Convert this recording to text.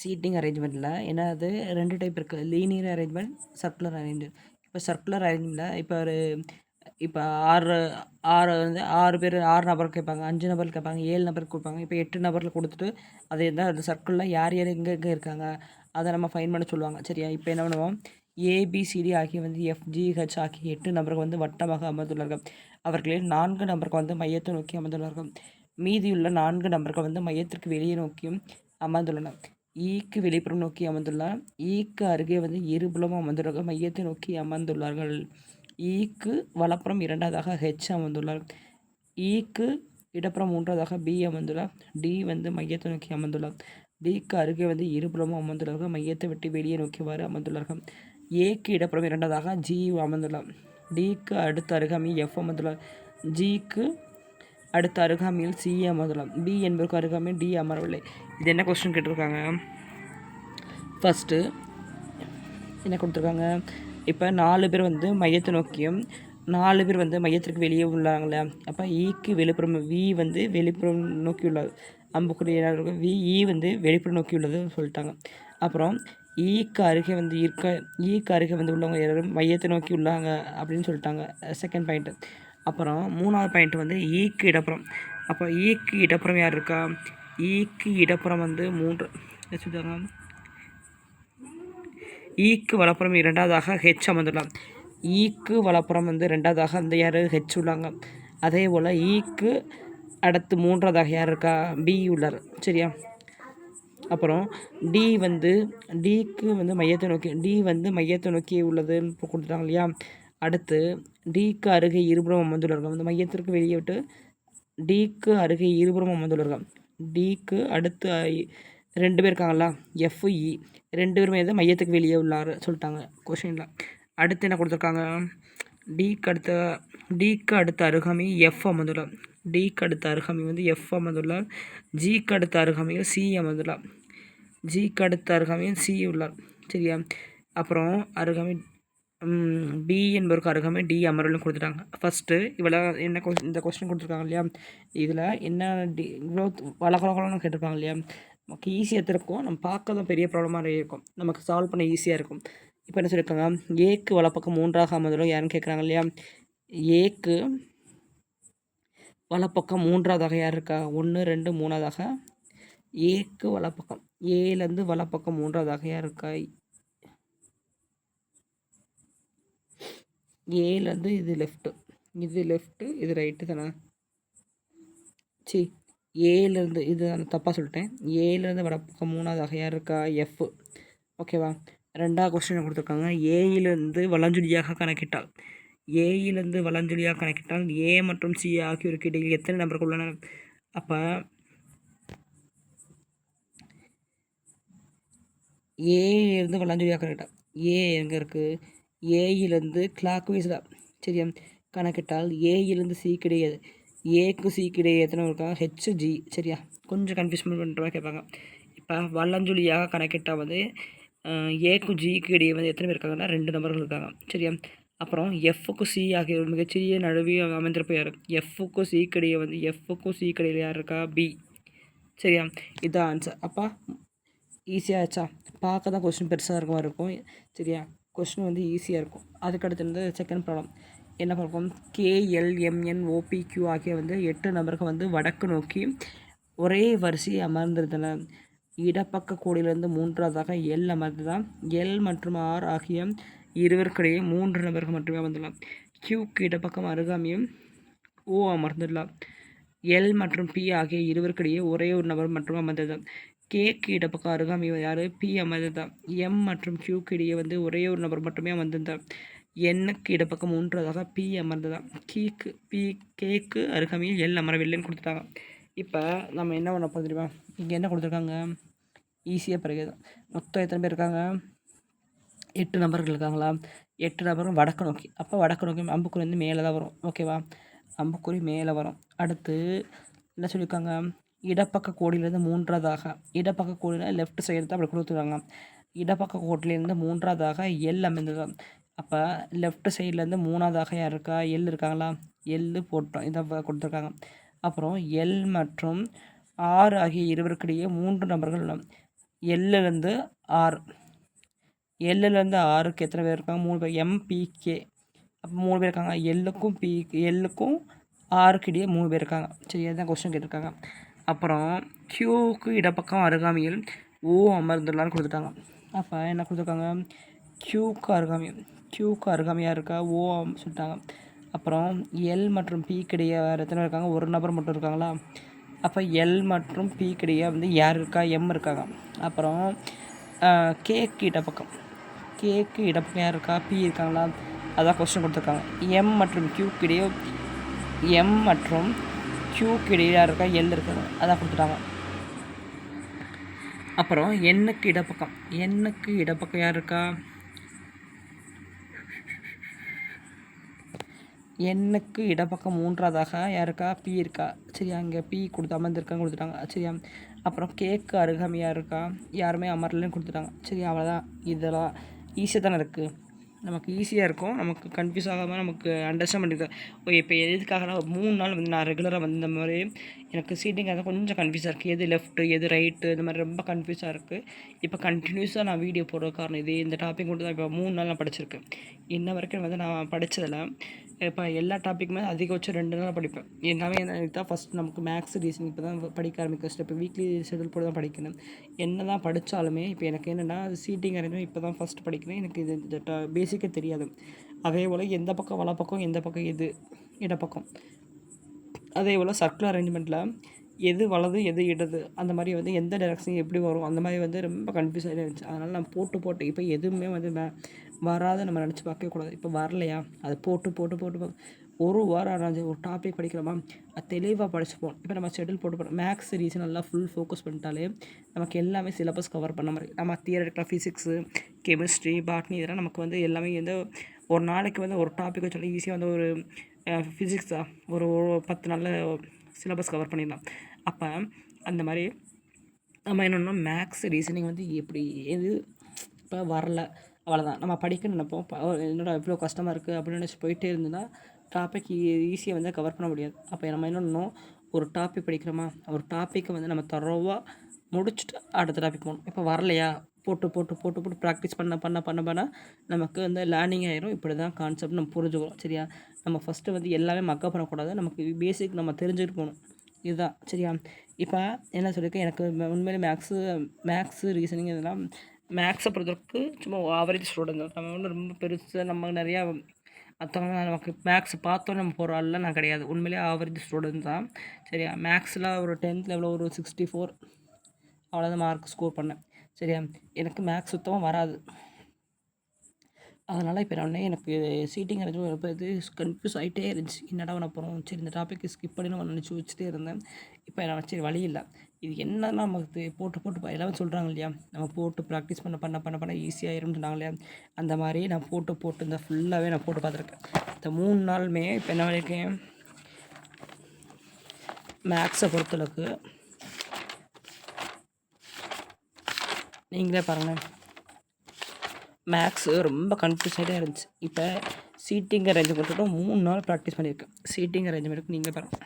Seating அரேஞ்ச்மெண்ட்டில் என்னது 2 type இருக்குது. Linear arrangement, circular arrangement. இப்போ சர்க்குலர் அரேஞ்ச்மெண்ட்டில் இப்போ 6 வந்து 6 பேர் 6 நபர் கேட்பாங்க, 5 நபர் கேட்பாங்க, 7 நபர் கொடுப்பாங்க. இப்போ 8 நபரில் கொடுத்துட்டு அது தான் அந்த சர்க்கிளில் யார் யார் எங்கே எங்கே இருக்காங்க அதை நம்ம ஃபைன் பண்ண சொல்லுவாங்க. சரியா? இப்போ என்ன பண்ணுவோம், ஏபிசிடி ஆகிய வந்து எஃப்ஜிஹெச் ஆகிய 8 நபர்கள் வந்து வட்டமாக அமர்ந்துள்ளார்கள். அவர்களில் 4 நபர்கள் வந்து மையத்தை நோக்கி அமர்ந்துள்ளார்கள். மீதியுள்ள 4 நபர்கள் வந்து மையத்திற்கு வெளியே நோக்கியும் அமர்ந்துள்ளனர். ஈக்கு வெளிப்புறம் நோக்கி அமர்ந்துள்ளார். ஈக்கு அருகே வந்து இருபுலமும் அமர்ந்துள்ளார்கள். மையத்தை நோக்கி அமர்ந்துள்ளார்கள். ஈக்கு வலப்புறம் 2வதாக ஹெச் அமர்ந்துள்ளார். ஈக்கு இடப்புறம் 3வதாக பி அமர்ந்துள்ளார். டி வந்து மையத்தை நோக்கி அமர்ந்துள்ளார். டிக்கு அருகே வந்து இருபுலமும் அமர்ந்துள்ளார்கள். மையத்தை விட்டு வெளியே நோக்கிவாறு அமர்ந்துள்ளார்கள். ஏக்கு இடப்புறம் 2வதாக ஜி அமர்ந்துள்ளார். டிக்கு அடுத்த அருகாமையில் எஃப் அமர்ந்துள்ளார். ஜிக்கு அடுத்த அருகாமையில் சி அமர்ந்துள்ளார். பி என்பதற்கு அருகாமையில் டி அமரவில்லை. இது என்ன கொஸ்டின் கேட்டிருக்காங்க? ஃபஸ்ட்டு என்ன கொடுத்துருக்காங்க, இப்போ 4 பேர் வந்து மையத்தை நோக்கியும் 4 பேர் வந்து மையத்திற்கு வெளியே உள்ளாங்களே. அப்போ ஈக்கு வெளிப்புறம் வி வந்து வெளிப்புறம் நோக்கி உள்ளது. அம்புக்குரிய வி இ வந்து வெளிப்புறம் நோக்கி உள்ளது சொல்லிட்டாங்க. அப்புறம் ஈக்கு அருகே வந்து ஈக்கு அருகே வந்து உள்ளவங்க யாரும் மையத்தை நோக்கி உள்ளாங்க அப்படின்னு சொல்லிட்டாங்க. Second point. அப்புறம் 3வது பாயிண்ட் வந்து ஈக்கு இடப்புறம். அப்போ ஈக்கு இடப்புறம் யார் இருக்கா? ஈக்கு இடப்புறம் வந்து 3 சொல்லிட்டாங்க. ஈக்கு வலப்புறம் 2வதாக ஹெச் அமர்ந்துள்ளார். ஈக்கு வலப்புறம் வந்து 2வதாக அந்த யார் ஹெச் உள்ளாங்க. அதே போல் ஈக்கு அடுத்து 3வதாக யார் இருக்கா? பி உள்ளார். சரியா? அப்புறம் டி வந்து டிக்கு வந்து மையத்தை நோக்கி டி வந்து மையத்தை நோக்கி உள்ளதுன்னு கொடுத்துட்டாங்க இல்லையா? அடுத்து டிக்கு அருகே இருபுறம் அமர்ந்துள்ளார்கள். அந்த மையத்திற்கு வெளியே விட்டு டிக்கு அருகே இருபுறம் அமர்ந்துள்ளார்கள். டிக்கு அடுத்து 2 பேர் இருக்காங்களா? எஃப்இ 2 பேருமே வந்து மையத்துக்கு வெளியே உள்ளார் சொல்லிட்டாங்க கொஷினில். அடுத்து என்ன கொடுத்துருக்காங்க, டிக்கு அடுத்த அருகாமை எஃப் அமர்ந்துள்ளார். டிக்கு அடுத்த அருகாமை வந்து எஃப் அமர்ந்துள்ளார். ஜிக்கு அடுத்த அருகாமையில் சி அமர்ந்துள்ளார். ஜிக்கு அடுத்த அருகாமையில் சி உள்ளார். சரியா? அப்புறம் அருகாமை பி என்பவருக்கு அருகாமை டி அமர்வுன்னு கொடுத்துட்டாங்க. ஃபஸ்ட்டு இவ்வளோ என்ன இந்த கொஸ்டின் கொடுத்துருக்காங்க இல்லையா? இதில் என்ன இவ்வளோ வளகலன்னு கேட்டிருப்பாங்க இல்லையா? நமக்கு ஈஸியாக இருக்கும், நம்ம பார்க்க தான் பெரிய ப்ராப்ளமாக இருக்கும், நமக்கு சால்வ் பண்ண ஈஸியாக இருக்கும். இப்போ என்ன சொல்லியிருக்காங்க, ஏக்கு வலப்பக்கம் 3ஆக அமர்ந்துள்ளோம் யாருன்னு கேட்குறாங்க இல்லையா? ஏக்கு வலப்பக்கம் 3வதாக யார் இருக்கா? 1 2 3வதாக ஏக்கு வலப்பக்கம், ஏலேருந்து வலப்பக்கம் 3வதாக யார் இருக்கா? ஏலேருந்து இது லெஃப்ட்டு இது ரைட்டு தானே? ஏலேருந்து இது நான் தப்பாக சொல்லிட்டேன். ஏலேருந்து வடப்பக்கம் 3வதாக யார் இருக்கா? எஃப். ஓகேவா? 2வது கொஸ்டின் கொடுத்துருக்காங்க, ஏயிலிருந்து வலஞ்சுழியாக கணக்கிட்டால் ஏயிலிருந்து வலஞ்சுழியாக கணக்கிட்டால் ஏ மற்றும் சி ஆகியோருக்கு இடையில் எத்தனை நபர்கள் உள்ளனர்? அப்போ ஏயிலிருந்து வலஞ்சுழியாக கணக்கிட்டால் ஏ எங்கே இருக்குது? ஏயிலேருந்து கிளாக் வைஸில் சரியா கணக்கிட்டால் ஏயிலேருந்து சி கிடையாது. ஏக்கு சி கிடையாது எத்தனை இருக்காங்க? ஹெச்ஜி. சரியா? கொஞ்சம் கன்ஃபியூஸ் பண்ணுற கேட்பாங்க. இப்போ வலஞ்சுழியாக கணக்கிட்டால் வந்து ஏக்கு ஜிக்கு இடையே வந்து எத்தனை பேர் இருக்காங்கன்னா 2 நபர்கள் இருக்காங்க. சரியா? அப்புறம் எஃப்க்கு சி ஆகிய ஒரு மிகச்சிறிய நடுவே அமைந்திருப்ப யார்? எஃப்க்கும் சி இடையே வந்து எஃப்க்கும் சி இடையில் யார் இருக்கா? பி. சரியா? இதுதான் ஆன்சர். அப்போ ஈஸியாகச்சா? பார்க்க தான் கொஸ்டின் பெருசாக இருக்க மாதிரி இருக்கும். சரியா? கொஸ்டின் வந்து ஈஸியாக இருக்கும். அதுக்கடுத்து வந்து செகண்ட் ப்ராப்ளம் என்ன பார்ப்போம், KLMNOPQ ஆகிய வந்து 8 நபர்கள் வந்து வடக்கு நோக்கி ஒரே வரிசையை அமர்ந்திருந்தனர். இடப்பக்க கோடியிலிருந்து 3வதாக எல் அமர்ந்ததால் எல் மற்றும் ஆர் ஆகிய இருவருக்கிடையே 3 நபர்கள் மட்டுமே அமர்ந்துள்ளார். கியூக்கு இடப்பக்கம் அருகாமையும் ஓ அமர்ந்துள்ளார். எல் மற்றும் பி ஆகிய இருவருக்கிடையே ஒரே ஒரு நபர் மட்டும் அமர்ந்ததால் கேக்கு இடப்பக்கம் அருகாமையும் யார்? பி அமர்ந்ததால் எம் மற்றும் கியூக்கு இடையே வந்து ஒரே ஒரு நபர் மட்டுமே அமர்ந்திருந்தார். எண்ணுக்கு இடப்பக்கம் 3வதாக பி அமர்ந்ததால் கேக்கு அருகாமையில் எல் அமரவில்லைன்னு கொடுத்துட்டாங்க. இப்போ நம்ம என்ன பண்ண போகிறோம் தெரியுமா? இங்கே என்ன கொடுத்துருக்காங்க, ஈஸியாக பிறகு மொத்தம் எத்தனை பேர் இருக்காங்க? 8 நபர்கள் இருக்காங்களா? 8 நபரும் வடக்கு நோக்கி. அப்போ வடக்கு நோக்கி அம்புக்குறி வந்து மேலே தான் வரும். ஓகேவா? அம்புக்குறி மேலே வரும். அடுத்து என்ன சொல்லியிருக்காங்க, இடப்பக்க கோடியிலேருந்து 3வதாக இடப்பக்க கோடியில் லெஃப்ட் சைடு தான் அப்படி கொடுத்துருக்காங்க. இடப்பக்க கோட்டிலேருந்து 3வதாக எல் அமைந்தது. அப்போ லெஃப்ட் சைட்லேருந்து 3வதாக யார் இருக்கா? எல் இருக்காங்களா? எல் போட்டோம், இதை கொடுத்துருக்காங்க. அப்புறம் எல் மற்றும் ஆர் ஆகிய இருவருக்கிடையே 3 நபர்கள் உள்ளனர். எல்லுலேருந்து ஆர், எல்லுலேருந்து ஆருக்கு எத்தனை பேர் இருக்காங்க? 3 பேர். எம்பிகே அப்போ 3 பேர் இருக்காங்க. எல்லுக்கும் ஆருக்கு இடையே 3 பேர் இருக்காங்க. சரி, அதுதான் கொஸ்டின் கேட்டிருக்காங்க. அப்புறம் கியூக்கு இடப்பக்கம் அருகாமையில் ஓ அமர்ந்துள்ளான்னு கொடுத்துட்டாங்க. அப்போ என்ன கொடுத்துருக்காங்க? கியூக்கு அருகாமையாக இருக்கா ஓ சொல்லிட்டாங்க. அப்புறம் எல் மற்றும் பிக்கு இடையே வேறு எத்தனை இருக்காங்க? ஒரு நபர் மட்டும் இருக்காங்களா? அப்போ எல் மற்றும் பிக்கு இடையே வந்து யார் இருக்கா? எம் இருக்காங்க. அப்புறம் கேக்கு இடப்பக்கம் யார் இருக்கா? பி இருக்காங்களா? அதான் கொஸ்டின் கொடுத்துருக்காங்க. எம் மற்றும் கியூக்கு இடையே யார் இருக்கா? எல் இருக்காங்க. அதான் கொடுத்துட்டாங்க. அப்புறம் எண்ணுக்கு இடப்பக்கம் யார் இருக்கா? எண்ணுக்கு இடப்பக்கம் 3ஆவதாக யார் இருக்கா? பி இருக்கா. சரியா, இங்கே பி கொடுத்துட்டாங்க. சரியா, அப்புறம் கேக்கு அருகாமையாக இருக்கா? யாருமே அமரலன்னு கொடுத்துட்டாங்க. சரியா, அவ்வளோதான். இதெல்லாம் ஈஸியாக தானே இருக்குது. நமக்கு ஈஸியாக இருக்கும், நமக்கு கன்ஃபியூஸ் ஆகாமல் நமக்கு அண்டர்ஸ்டாண்ட் பண்ணிக்கலாம். இப்போ எதுக்காக நான் 3 நாள் வந்து நான் ரெகுலராக வந்து இந்த மாதிரி எனக்கு சீட்டிங்காக கொஞ்சம் கன்ஃபியூஸாக இருக்குது. எது லெஃப்ட்டு எது ரைட்டு இந்த மாதிரி ரொம்ப கன்ஃபியூஸாக இருக்குது. இப்போ கண்டினியூஸாக நான் வீடியோ போடுற காரணம் இந்த டாபிக் மட்டும் தான் இப்போ 3 நாள் நான் படிச்சிருக்கேன். இன்ன வரைக்கும் வந்து நான் படித்ததில் இப்போ எல்லா டாப்பிக்குமே அதிகபட்சம் 2 நாள் படிப்பேன். எல்லாமே தான் ஃபஸ்ட் நமக்கு மேக்ஸ் ரீசனிங் இப்போ தான் படிக்க ஆரம்பிக்க இப்போ வீக்லி ஷெடியூல் போட்டு தான் படிக்கணும். என்ன தான் படித்தாலுமே இப்போ எனக்கு என்னென்னா சீட்டிங் அரேஞ்ச்மெண்ட் இப்போ தான் ஃபஸ்ட் படிக்கிறேன். எனக்கு இது பேசிக்கே தெரியாது. அதே போல் எந்த பக்கம் வலப்பக்கம் எந்த பக்கம் எது இடப்பக்கம், அதே போல் சர்க்குலர் அரேஞ்ச்மெண்ட்டில் எது வலது எது இடது அந்த மாதிரி வந்து எந்த டைரக்ஷன் எப்படி வரும் அந்த மாதிரி வந்து ரொம்ப கன்ஃபியூஸ் ஆகிட்டே இருந்துச்சு. அதனால் நான் போட்டு இப்போ எதுவுமே வந்து வராத நம்ம நினச்சி பார்க்கவே கூடாது. இப்போ வரலையா அதை போட்டு ஒரு வாரம் ஆராய்ச்சி ஒரு டாபிக் படிக்கிறோமா அது தெளிவாக படிச்சுப்போம். இப்போ நம்ம ஷெடியூல் போட்டு மேக்ஸ் ரீசன் எல்லாம் ஃபுல் ஃபோக்கஸ் பண்ணிட்டாலே நமக்கு எல்லாமே சிலபஸ் கவர் பண்ண மாதிரி. நம்ம தியரிட்டிக்கலாக ஃபிசிக்ஸு கெமிஸ்ட்ரி பாட்னி இதெல்லாம் நமக்கு வந்து எல்லாமே வந்து ஒரு நாளைக்கு வந்து ஒரு டாபிக் வச்சாலும் ஈஸியாக வந்து ஒரு ஃபிசிக்ஸா ஒரு 10 நாளில் சிலபஸ் கவர் பண்ணிடலாம். அப்போ அந்த மாதிரி நம்ம என்னென்னா மேக்ஸ் ரீசனிங் வந்து எப்படி எது இப்போ வரல அவ்வளோதான். நம்ம படிக்கணும்னு நினைப்போம். என்னடா இவ்வளோ கஷ்டமாக இருக்குது அப்படின்னு நினச்சி போயிட்டே இருந்ததுன்னா டாபிக் ஈஸியாக வந்து கவர் பண்ண முடியாது. அப்போ நம்ம என்ன பண்ணணும், ஒரு டாபிக் படிக்கிறோமா ஒரு டாப்பிக்கை வந்து நம்ம தரோவாக முடிச்சுட்டு அடுத்த டாபிக் போகணும். இப்போ வரலையா போட்டு ப்ராக்டிஸ் பண்ண நமக்கு வந்து லேர்னிங் ஆகிரும். இப்படி தான் கான்செப்ட் நம்ம புரிஞ்சுக்கிறோம். சரியா, நம்ம ஃபஸ்ட்டு வந்து எல்லாமே மக்கப் பண்ணக்கூடாது. நமக்கு பேசிக் நம்ம தெரிஞ்சுக்கிட்டு போகணும். இதுதான் சரியா. இப்போ என்ன சொல்லியிருக்கேன், எனக்கு உண்மையிலே மேக்ஸு ரீசனிங் இதெல்லாம் மேக்ஸை பொறுத்தவரைக்கு சும்மா ஆவரேஜ் ஸ்டூடெண்ட் தான். நம்ம ஒன்றும் ரொம்ப பெருசாக நம்ம நிறையா மற்றவங்க நமக்கு மேக்ஸ் பார்த்தோன்னே நம்ம போகிற ஆள்லாம் நான் கிடையாது. உண்மையிலே ஆவரேஜ் ஸ்டூடெண்ட் தான். சரியா, மேக்ஸில் ஒரு 10th லெவலில் ஒரு 64 அவ்வளோதான் மார்க் ஸ்கோர் பண்ணேன். சரியா, எனக்கு மேக்ஸ் சுத்தமாக வராது. அதனால் இப்போ நான் எனக்கு சீட்டிங் அரேஞ்ச்மெண்ட் இப்போ இது கன்ஃபியூஸ் ஆகிட்டே இருந்துச்சு. என்னடா பண்ண போகிறோம், சரி இந்த டாப்பிக்கு ஸ்கிப் பண்ணி நம்ம நினச்சி வச்சுட்டே இருந்தேன். இப்போ நான் சரி வழி இல்லை, இது என்னன்னா நமக்கு போட்டு எல்லாமே சொல்கிறாங்க இல்லையா, நம்ம போட்டு ப்ராக்டிஸ் பண்ண ஈஸியாகிரும்னு சொன்னாங்க இல்லையா, அந்த மாதிரி நான் போட்டு இந்த ஃபுல்லாகவே நான் போட்டு பார்த்துருக்கேன். இந்த 3 நாளுமே இப்போ என்ன பண்ணியிருக்கேன், மேக்ஸை பொறுத்தளவுக்கு நீங்களே பாருங்கள், மேக்ஸு ரொம்ப கன்ஃபியூஸாகிட்டே இருந்துச்சு. இப்போ சீட்டிங் அரேஞ்ச்மெண்ட்டோட 3 நாள் ப்ராக்டிஸ் பண்ணியிருக்கேன். சீட்டிங் அரேஞ்ச்மெண்ட்டுக்கு நீங்களே பாருங்கள்.